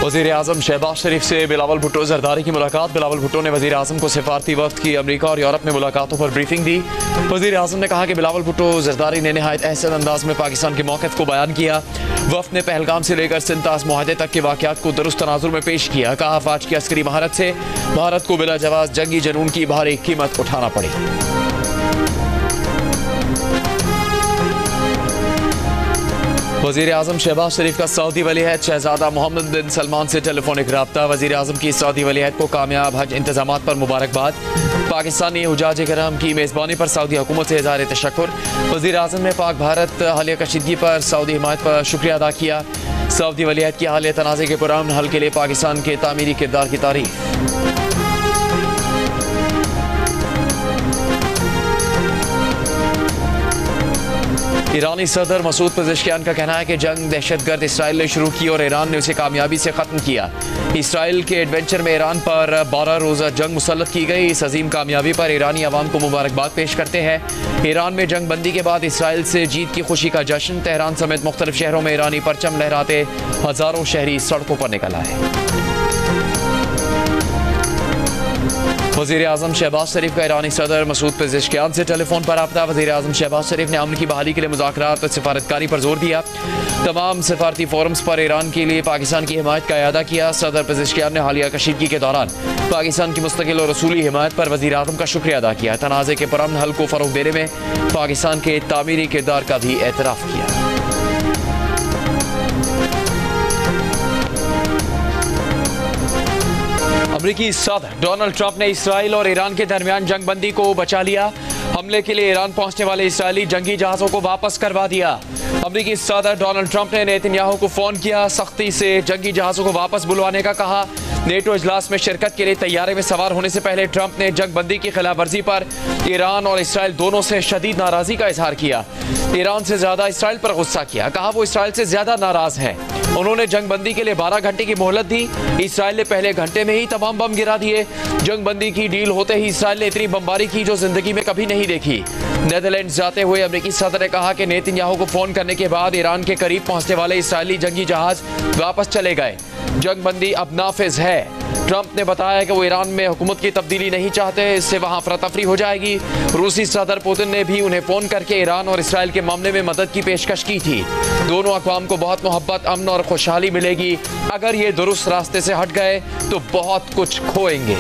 वज़ीर आज़म शहबाज शरीफ से बिलावल भुट्टो जरदारी की मुलाकात। बिलावल भुट्टो ने वज़ीर आज़म को सिफारती वक्त की अमरीका और यूरोप में मुलाकातों पर ब्रीफिंग दी। वज़ीर आज़म ने कहा कि बिलावल भुट्टो जरदारी ने नहायत अहसन अंदाज में पाकिस्तान के मौक़िफ़ को बयान किया। वफ़द ने पहलगाम से लेकर सिंतास मुआहदे तक के वाक़यात को दुरुस्त तनाजुर में पेश किया। कहा फ़ौज की अस्करी महारत से भारत को बिला जवाज़ जंगी जनून की भारी कीमत उठाना पड़ी। वज़ीर आज़म शहबाज शरीफ का सऊदी वलीअहद शहज़ादा मोहम्मद बिन सलमान से टेलीफोनिक रब्ता। वज़ीर आज़म की सऊदी वलीअहद को कामयाब हज इंतज़ामात पर मुबारकबाद। पाकिस्तानी हुजाज करम की मेज़बानी पर सऊदी हुकूमत से इज़हार तशक्कुर। वज़ीर आज़म ने पाक भारत हालिया कशीदगी पर सऊदी हिमायत पर शुक्रिया अदा किया। सऊदी वलीअहद की हालिया तनाज़े के पुरअमन हल के लिए पाकिस्तान के तामीरी किरदार की तारीफ़। ईरानी सदर मसूद पेज़ेश्कियान का कहना है कि जंग दहशतगर्द इसराइल ने शुरू की और ईरान ने उसे कामयाबी से ख़त्म किया। इसराइल के एडवेंचर में ईरान पर 12 रोज़ा जंग मुसल्लत की गई। इस अजीम कामयाबी पर ईरानी अवाम को मुबारकबाद पेश करते हैं। ईरान में जंग बंदी के बाद इसराइल से जीत की खुशी का जश्न। तेहरान समेत मुख्तलिफ शहरों में ईरानी परचम लहराते हज़ारों शहरी सड़कों पर निकल आए। वज़ीर आज़म शहबाज शरीफ का ईरानी सदर मसूद पेज़ेश्कियान से टेलीफोन पर रब्ता। वज़ीर आज़म शहबाज शरीफ ने अमन की बहाली के लिए मुज़ाकरात और सिफारतकारी पर जोर दिया। तमाम सिफारती फोरम्स पर ईरान के लिए पाकिस्तान की हिमायत का इयादा किया। सदर पेज़ेश्कियान ने हालिया कशीदगी के दौरान पाकिस्तान की मुस्तकिल और रसूली हिमायत पर वज़ीर आज़म का शुक्रिया अदा किया। तनाज़े के पुरअमन हल को फ़रोग़ देने में पाकिस्तान के तामीरी किरदार का भी एतराफ़ किया। अमरीकी सदर डोनाल्ड ट्रंप ने इसराइल और ईरान के दरमियान जंग बंदी को बचा लिया। हमले के लिए ईरान पहुंचने वाले इसराइली जंगी जहाज़ों को वापस करवा दिया। अमरीकी सदर डोनाल्ड ट्रंप ने नेतन्याहू को फ़ोन किया, सख्ती से जंगी जहाज़ों को वापस बुलवाने का कहा। नेटो इजलास में शिरकत के लिए तैयारे में सवार होने से पहले ट्रंप ने जंग बंदी की खिलाफ वर्जी पर ईरान और इसराइल दोनों से शदीद नाराज़गी का इजहार किया। ईरान से ज़्यादा इसराइल पर गुस्सा किया। कहा वो इसराइल से ज़्यादा नाराज़ हैं। उन्होंने जंग बंदी के लिए 12 घंटे की मोहलत दी। इसराइल ने पहले घंटे में ही तमाम बम गिरा दिए। जंग बंदी की डील होते ही इसराइल ने इतनी बमबारी की जो जिंदगी में कभी नहीं देखी। नेदरलैंड जाते हुए अमरीकी सदर ने कहा कि नेतन्याहू को फोन करने के बाद ईरान के करीब पहुंचने वाले इसराइली जंगी जहाज वापस चले गए। जंग बंदी अब नाफिज है। ट्रंप ने बताया कि वो ईरान में हुकूमत की तब्दीली नहीं चाहते, इससे वहाँ अफरा-तफरी हो जाएगी। रूसी सदर पुतिन ने भी उन्हें फ़ोन करके ईरान और इसराइल के मामले में मदद की पेशकश की थी। दोनों अक़वाम को बहुत मोहब्बत, अमन और खुशहाली मिलेगी। अगर ये दुरुस्त रास्ते से हट गए तो बहुत कुछ खोएंगे।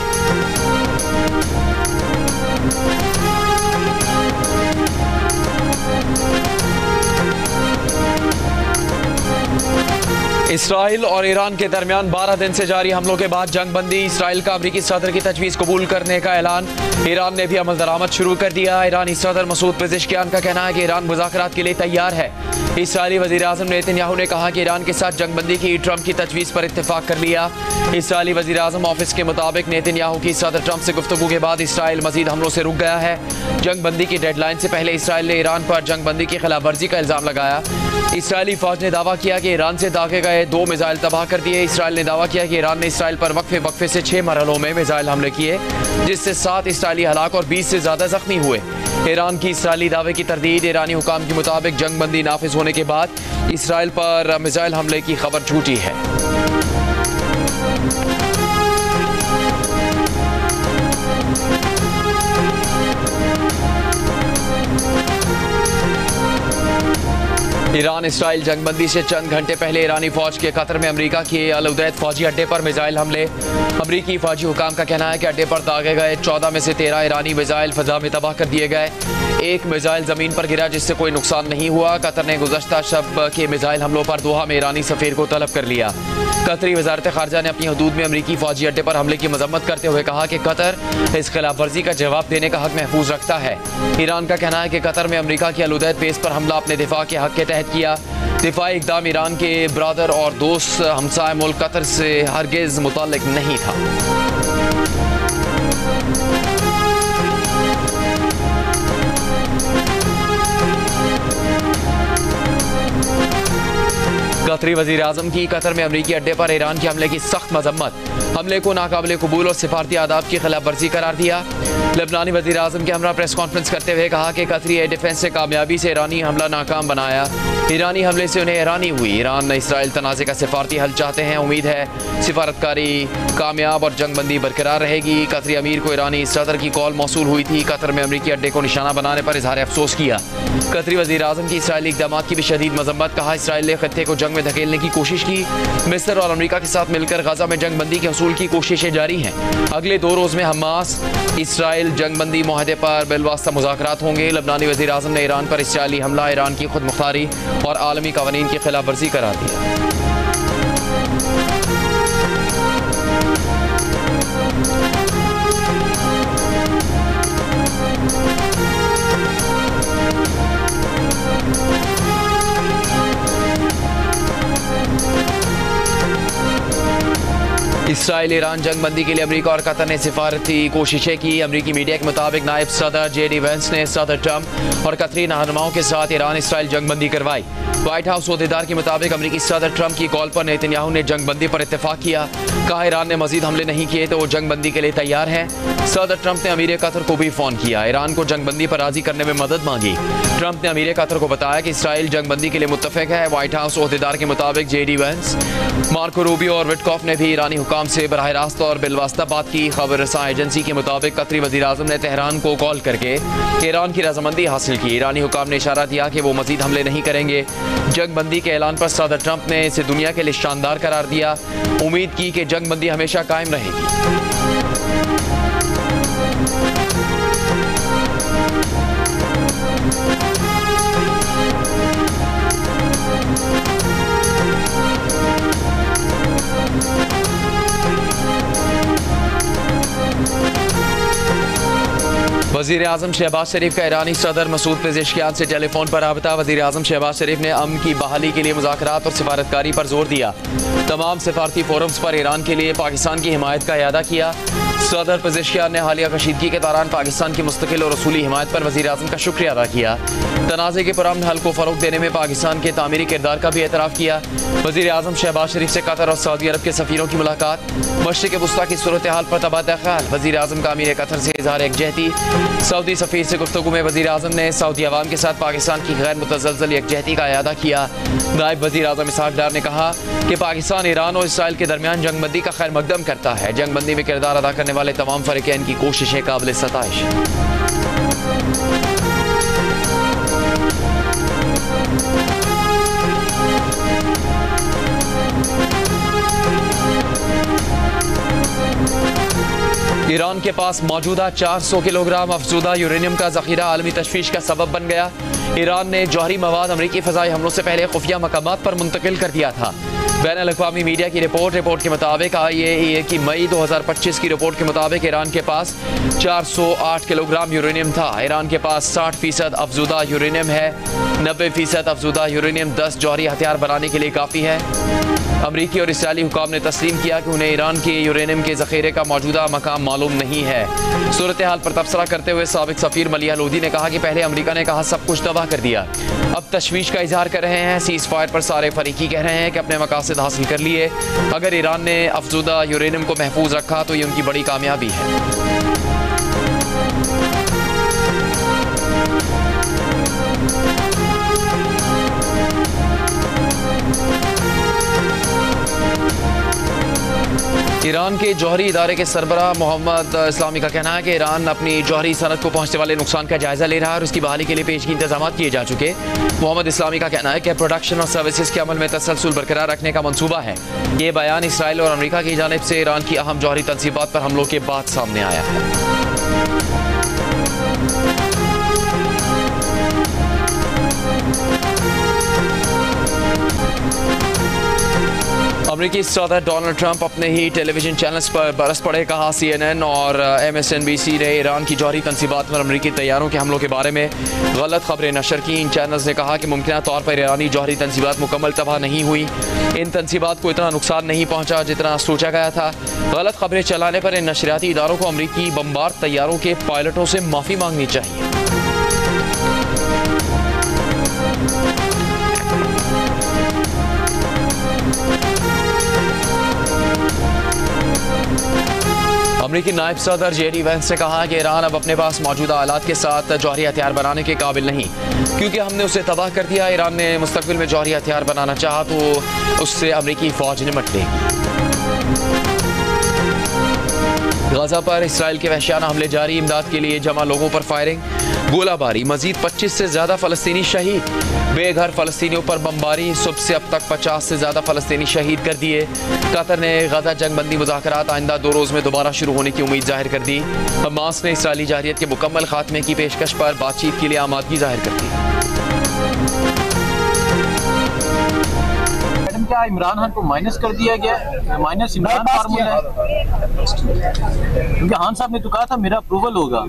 इसराइल और ईरान के दरमियान 12 दिन से जारी हमलों के बाद जंग बंदी। इसराइल का अमरीकी सदर की तजवीज़ कबूल करने का ऐलान। ईरान ने भी अमल दरामद शुरू कर दिया। ईरानी सदर मसूद पेज़ेश्कियान का कहना है कि ईरान मुज़ाकरात के लिए तैयार है। इसराइली वज़ीर आज़म नेतन्याहू ने कहा कि ईरान के साथ जंग बंदी की ट्रंप की तजवीज़ पर इत्तेफाक कर लिया। इसराइली वज़ीर आज़म ऑफिस के मुताबिक नेतन्याहू की सदर ट्रंप से गुफ्तगू के बाद इसराइल मज़ीद हमलों से रुक गया है। जंग बंदी की डेडलाइन से पहले इसराइल ने ईरान पर जंग बंदी की खिलाफ वर्जी का इल्ज़ाम लगाया। इसराइली फ़ौज ने दावा किया कि ईरान से दागे गए 2 मिसाइल तबाह कर दिए। इसराइल ने दावा किया कि ईरान ने इसराइल पर वक्फे से 6 मरहलों में मिसाइल हमले किए, जिससे 7 इसराइली हलाक और 20 से ज़्यादा जख्मी हुए। ईरान की इसराइली दावे की तरदीद। ईरानी हुकाम के मुताबिक जंग बंदी नाफिज होने के बाद इसराइल पर मिसाइल हमले की खबर झूठी है। ईरान इसराइल जंगबंदी से चंद घंटे पहले ईरानी फौज के कतर में अमेरिका के अल उदैद फौजी अड्डे पर मिसाइल हमले। अमरीकी फौजी हुकाम का कहना है कि अड्डे पर दागे गए 14 में से 13 ईरानी मिसाइल फजा में तबाह कर दिए गए। एक मिसाइल जमीन पर गिरा जिससे कोई नुकसान नहीं हुआ। कतर ने गुज़श्ता शब के मिसाइल हमलों पर दोहा में ईरानी सफ़ीर को तलब कर लिया। कतरी वज़ारत ख़ारजा ने अपनी हदूद में अमरीकी फौजी अड्डे पर हमले की मजम्मत करते हुए कहा कि कतर इस खिलाफ वर्जी का जवाब देने का हक महफूज रखता है। ईरान का कहना है कि कतर में अमरीका की अल उदैद बेस पर हमला अपने दिफा के हक के तहत किया। दिफाई इक़दाम ईरान के ब्रादर और दोस्त हमसाय मुल्क कतर से हरगिज़ मुताल्लिक नहीं था। कतरी वज़ीर आज़म की कतर में अमरीकी अड्डे पर ईरान के हमले की सख्त मजम्मत। हमले को नाकाबिले कबूल और सिफारती आदाब की खिलाफ वर्जी करार दिया। लेबनानी वज़ीर आज़म के हमरा प्रेस कॉन्फ्रेंस करते हुए कहा कि कतरी एयर डिफेंस से कामयाबी से ईरानी हमला नाकाम बनाया। ईरानी हमले से उन्हें हैरानी हुई। ईरान इसराइल तनाज़े का सिफारती हल चाहते हैं। उम्मीद है सिफारतकारी कामयाब और जंगबंदी बरकरार रहेगी। कतरी अमीर को ईरानी सदर की कॉल मौसूल हुई थी। कतर में अमरीकी अड्डे को निशाना बनाने पर इजहार अफसोस किया। कतरी वज़ीर आज़म की इसराइली इक़दामात की भी शदीद मजम्मत। कहा इसराइल ने खत्ते को जंग में धकेलने की कोशिश की। मिस्र और अमरीका के साथ मिलकर गजा में जंगबंदी के हसूल की कोशिशें जारी हैं। अगले 2 रोज़ में हमास इसराइल जंगबंदी मुआहदे पर बिलवास्ता मुज़ाकरात होंगे। लबनानी वज़ीर आज़म ने ईरान पर इसराइली हमला ईरान की खुद मुख्तारी और आलमी कवानीन की खिलाफ वर्जी करार दिया। इसराइल ईरान जंगबंदी के लिए अमेरिका और कतर ने सिफारती कोशिशें की। अमेरिकी मीडिया के मुताबिक नायब सदर JD वेंस ने सदर ट्रंप और कतरी रहनुमाओं के साथ ईरान इसराइल जंगबंदी करवाई। व्हाइट हाउस ओहदेदार के मुताबिक अमेरिकी सदर ट्रंप की कॉल पर नेतन्याहू ने जंगबंदी पर इत्तेफाक किया। कहा ईरान ने मजीद हमले नहीं किए तो वो जंगबंदी के लिए तैयार है। सदर ट्रंप ने अमीर कतर को भी फोन किया। ईरान को जंगबंदी पर राजी करने में मदद मांगी। ट्रंप ने अमीर कतर को बताया कि इसराइल जंगबंदी के लिए मुत्तफिक है। व्हाइट हाउस ओहदेदार के मुताबिक JD वेंस, मार्को रूबियो और विटकॉफ ने भी ईरानी हुकाम से बराह रास्त और बिलवास्ता बात की। खबर रसा एजेंसी के मुताबिक कतरी वज़ीर आज़म ने तेहरान को कॉल करके ईरान की रजामंदी हासिल की। ईरानी हुकाम ने इशारा दिया कि वो मजीद हमले नहीं करेंगे। जंगबंदी के ऐलान पर सदर ट्रंप ने इसे दुनिया के लिए शानदार करार दिया। उम्मीद की कि जंगबंदी हमेशा कायम रहेगी। वज़ीर आज़म शहबाज शरीफ का ईरानी सदर मसूद पेज़ेशकियान से टेलीफोन पर राबता। वज़ीर आज़म शहबाज शरीफ ने अमन की बहाली के लिए मुज़ाकरात और सिफारतकारी पर जोर दिया। तमाम सिफारती फोरम्स पर ईरान के लिए पाकिस्तान की हिमायत का इयादा किया। सदर पेज़ेशकियान ने हालिया कशीदगी के दौरान पाकिस्तान की मुस्तकिल और रसूली हिमायत पर वज़ीर आज़म का शुक्रिया अदा किया। तनाज़े के पुरअमन हल को फ़रोग़ देने में पाकिस्तान के तामीरी किरदार का भी एतराफ़ किया। वज़ीर आज़म शहबाज शरीफ से कतर और सऊदी अरब के सफ़ीरों की मुलाकात। मशरिक़ वुस्ता की सूरत हाल पर तबादला ख्याल। वज़ीर आज़म का अमीर कतर से इज़हार यकजहती। सऊदी सफ़ीर से गुफ्तगू में वज़ीर आज़म ने सऊदी अवाम के साथ पाकिस्तान की गैर मुतज़लज़ल यकजहती का इयादा किया। नायब वज़ीर आज़म इसहाक़ डार ने कहा कि पाकिस्तान ईरान और इसराइल के दरमियान जंगबंदी का खैर मकदम करता है। जंगबंदी में किरदार अदा करने वाले तमाम फ़रीक़ैन की कोशिशें काबिल सताइश हैं। ईरान के पास मौजूदा 400 किलोग्राम अफजूदा यूरेनियम का जखीरा आलमी तशवीश का सबब बन गया। ईरान ने जौहरी मवाद अमरीकी फ़ज़ाई हमलों से पहले खुफिया मकामात पर मुंतकिल कर दिया था। बैनुल-अक़वामी मीडिया की रिपोर्ट के मुताबिक IAEA की मई 2025 की रिपोर्ट के मुताबिक ईरान के पास 408 किलोग्राम यूरेनियम था। ईरान के पास 60% अफजूदा यूरेनियम है। 90% अफजूदा यूरेनियम 10 जौहरी हथियार बनाने के लिए काफ़ी है। अमरीकी और इसराइली हुकाम ने तस्लीम किया कि उन्हें ईरान के यूरेनियम के ज़ख़ीरे का मौजूदा मकाम मालूम नहीं है। सूरत हाल पर तबसरा करते हुए साबिक सफ़ीर मलिहा लोधी ने कहा कि पहले अमरीका ने कहा सब कुछ तबाह कर दिया, अब तशवीश का इजहार कर रहे हैं। सीज़ फायर पर सारे फरीकी कह रहे हैं कि अपने मकासद हासिल कर लिए। अगर ईरान ने अफजूदा यूरेनियम को महफूज रखा तो ये उनकी बड़ी कामयाबी है। ईरान के जौहरी इदारे के सरबराह मोहम्मद इस्लामी का कहना है कि ईरान अपनी जौहरी सनत को पहुंचने वाले नुकसान का जायजा ले रहा है और उसकी बहाली के लिए पेशगी इंतजाम किए जा चुके। मोहम्मद इस्लामी का कहना है कि प्रोडक्शन और सर्विसेज के अमल में तसलसल बरकरार रखने का मंसूबा है। ये बयान इसराइल और अमरीका की जानिब से ईरान की अहम जौहरी तनसीबात पर हमलों के बाद सामने आया है। अमरीकी सदर डोनाल्ड ट्रंप अपने ही टेलीविजन चैनल्स पर बरस पड़े। कहा CNN और MSNBC ने ईरान की जौहरी तनसीबात पर अमरीकी तैयारों के हमलों के बारे में गलत खबरें नशर की। इन चैनल्स ने कहा कि मुमकिन तौर पर ईरानी जौहरी तनसीबात मुकम्मल तबाह नहीं हुई। इन तनसीबात को इतना नुकसान नहीं पहुंचा जितना सोचा गया था। गलत खबरें चलाने पर इन नशरियाती इदारों को अमरीकी बमबार तैयारों के पायलटों से माफ़ी मांगनी चाहिए। अमरीकी नायब सदर जेडी वेंस ने कहा कि ईरान अब अपने पास मौजूदा हालात के साथ जौहरी हथियार बनाने के काबिल नहीं, क्योंकि हमने उसे तबाह कर दिया। ईरान ने मुस्तकबिल में जौहरी हथियार बनाना चाहा तो उससे अमरीकी फौज निपट लेगी। गाजा पर इसराइल के वहशियाना हमले जारी, इमदाद के लिए जमा लोगों पर फायरिंग, गोलाबारी, मजीद 25 से ज्यादा फलस्तीनी शहीद, बेघर फलस्तीनियों पर बमबारी, सुबह से अब तक 50 से ज्यादा फलस्तीनी शहीद कर दिए। कतर ने गाजा जंगबंदी मुज़ाकरात आइंदा 2 रोज में दोबारा शुरू होने की उम्मीद जाहिर कर दी। हमास ने इसराइली जारियत के मुकम्मल खात्मे की पेशकश पर बातचीत के लिए आमादगी जाहिर कर दी। क्या इमरान खान को माइनस कर दिया गया? माइनस इमरान फार्मूला है, क्योंकि खान साहब ने तो कहा था मेरा अप्रूवल होगा।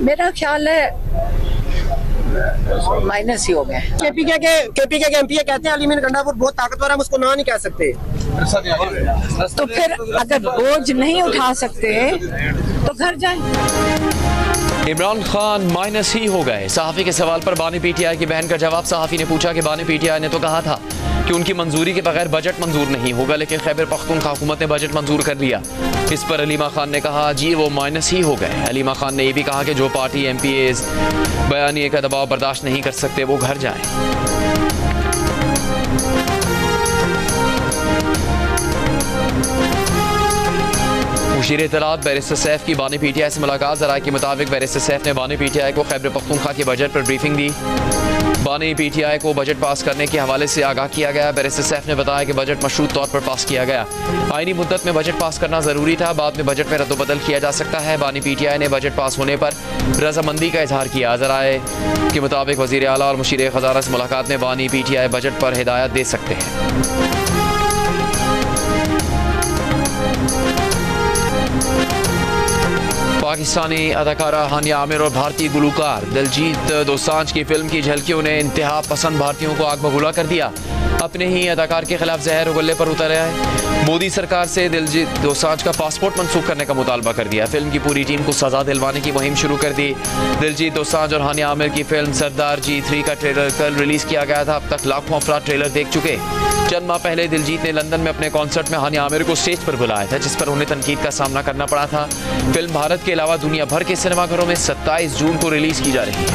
मेरा ख्याल है माइनस ही हो गए। केपीके के एमपी कहते हैं अलीमीन गंडापुर बहुत ताकतवर है, हम उसको ना नहीं कह सकते। तो फिर अगर बोझ नहीं उठा सकते तो घर जाए। इमरान खान माइनस ही हो गए। सहाफ़ी के सवाल पर बानी पीटीआई की बहन का जवाब। सहाफ़ी ने पूछा कि बानी पीटीआई ने तो कहा था कि उनकी मंजूरी के बगैर बजट मंजूर नहीं होगा, लेकिन खैबर पख्तूनख्वा हुकूमत ने बजट मंजूर कर लिया। इस पर अलीमा खान ने कहा जी वो माइनस ही हो गए। अलीमा खान ने यह भी कहा कि जो पार्टी एमपीएज बयानिए का दबाव बर्दाश्त नहीं कर सकते वो घर जाएं। मुशीर इत्तलात बैरिस्टर सैफ की बानी पीटीआई से मुलाकात। ज़राए के मुताबिक बैरिस्टर सैफ ने बानी पीटीआई को खैबर पख्तूनख्वा के बजट पर ब्रीफिंग दी। बानी पीटीआई को बजट पास करने के हवाले से आगाह किया गया। बैरिस्टर सैफ ने बताया कि बजट मशरूत तौर पर पास किया गया। आईनी मुद्दत में बजट पास करना जरूरी था, बाद में बजट में रद्दोबदल किया जा सकता है। बानी पीटीआई ने बजट पास होने पर रजामंदी का इजहार किया। ज़राए के मुताबिक वज़ीर आला और मुशीर खजाना से मुलाकात में बानी पीटीआई बजट पर हिदायत दे सकते हैं। पाकिस्तानी अदाकारा हानिया आमिर और भारतीय गुलकार दिलजीत दोसांझ की फिल्म की झलकियों ने इंतहा पसंद भारतीयों को आग बबूला कर दिया। अपने ही अदाकार के खिलाफ जहर उगलने पर उतर आए। मोदी सरकार से दिलजीत दोसांझ का पासपोर्ट मनसूख करने का मुतालबा कर दिया। फिल्म की पूरी टीम को सजा दिलवाने की मुहिम शुरू कर दी। दिलजीत दोसांझ और हानिया आमिर की फिल्म सरदार जी 3 का ट्रेलर कल रिलीज किया गया था। अब तक लाखों अफराद ट्रेलर देख चुके। चंद माह पहले दिलजीत ने लंदन में अपने कॉन्सर्ट में हानिया आमिर को स्टेज पर बुलाया था, जिस पर उन्हें तनकीद का सामना करना पड़ा था। फिल्म भारत के अलावा दुनिया भर के सिनेमाघरों में 27 जून को रिलीज की जा रही है।